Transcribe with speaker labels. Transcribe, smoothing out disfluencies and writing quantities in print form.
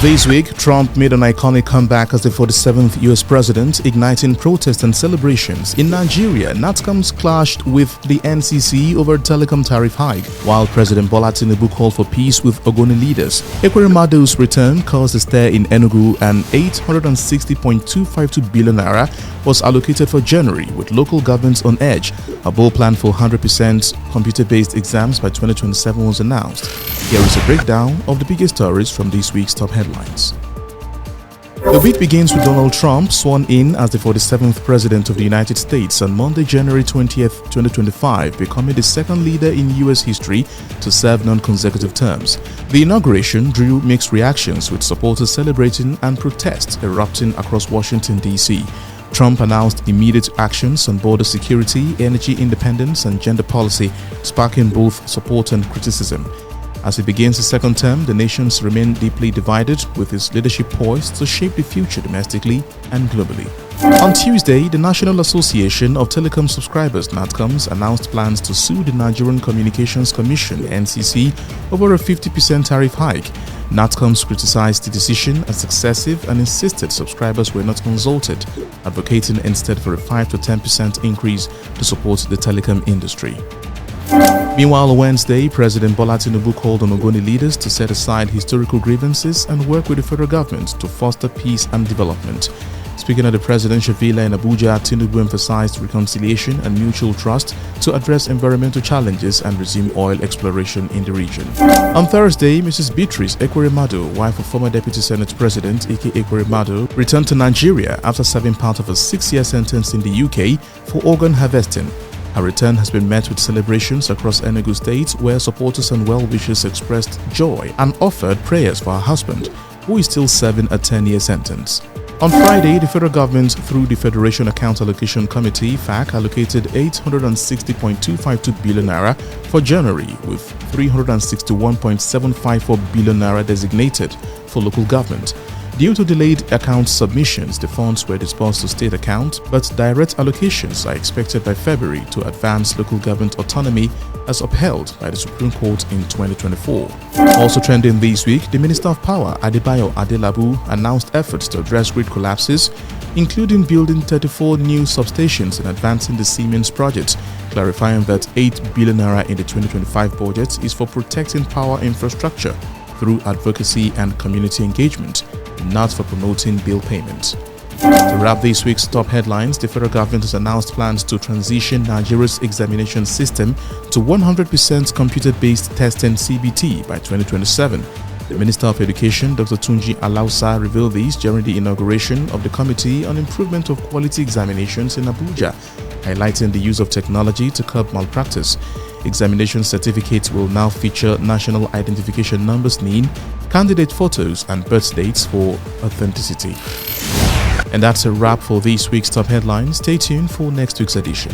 Speaker 1: This week, Trump made an iconic comeback as the 47th U.S. president, igniting protests and celebrations. In Nigeria, NATCOMs clashed with the NCC over telecom tariff hike, while President Bola Tinubu called for peace with Ogoni leaders. Ekweremadu's return caused a stir in Enugu, and 860.252 billion naira was allocated for January, with local governments on edge. A bold plan for 100% computer-based exams by 2027 was announced. Here is a breakdown of the biggest stories from this week's top headlines. The week begins with Donald Trump sworn in as the 47th President of the United States on Monday, January 20th, 2025, becoming the second leader in U.S. history to serve non-consecutive terms. The inauguration drew mixed reactions, with supporters celebrating and protests erupting across Washington, D.C. Trump announced immediate actions on border security, energy independence, and gender policy, sparking both support and criticism. As he begins his second term, the nations remain deeply divided, with his leadership poised to shape the future domestically and globally. On Tuesday, the National Association of Telecom Subscribers (NATCOMs) announced plans to sue the Nigerian Communications Commission (NCC) over a 50% tariff hike. NATCOMs criticized the decision as excessive and insisted subscribers were not consulted, advocating instead for a 5 to 10% increase to support the telecom industry. Meanwhile, on Wednesday, President Bola Tinubu called on Ogoni leaders to set aside historical grievances and work with the federal government to foster peace and development. Speaking at the presidential villa in Abuja, Tinubu emphasized reconciliation and mutual trust to address environmental challenges and resume oil exploration in the region. On Thursday, Mrs. Beatrice Ekweremadu, wife of former Deputy Senate President Ike Ekweremadu, returned to Nigeria after serving part of a 6-year sentence in the UK for organ harvesting. Her return has been met with celebrations across Enugu State, where supporters and well-wishers expressed joy and offered prayers for her husband, who is still serving a 10-year sentence. On Friday, the federal government, through the Federation Account Allocation Committee (FAC), allocated 860.252 billion naira for January, with 361.754 billion naira designated for local government. Due to delayed account submissions, the funds were disbursed to state accounts, but direct allocations are expected by February to advance local government autonomy as upheld by the Supreme Court in 2024. Also trending this week, the Minister of Power, Adebayo Adelabu, announced efforts to address grid collapses, including building 34 new substations and advancing the Siemens project, clarifying that 8 billion naira in the 2025 budget is for protecting power infrastructure through advocacy and community engagement, not for promoting bill payments. To wrap this week's top headlines, the federal government has announced plans to transition Nigeria's examination system to 100% computer-based testing (CBT) by 2027. The Minister of Education, Dr. Tunji Alausa, revealed this during the inauguration of the Committee on Improvement of Quality Examinations in Abuja, highlighting the use of technology to curb malpractice. Examination certificates will now feature National Identification Numbers (NIN), candidate photos, and birth dates for authenticity. And that's a wrap for this week's top headlines. Stay tuned for next week's edition.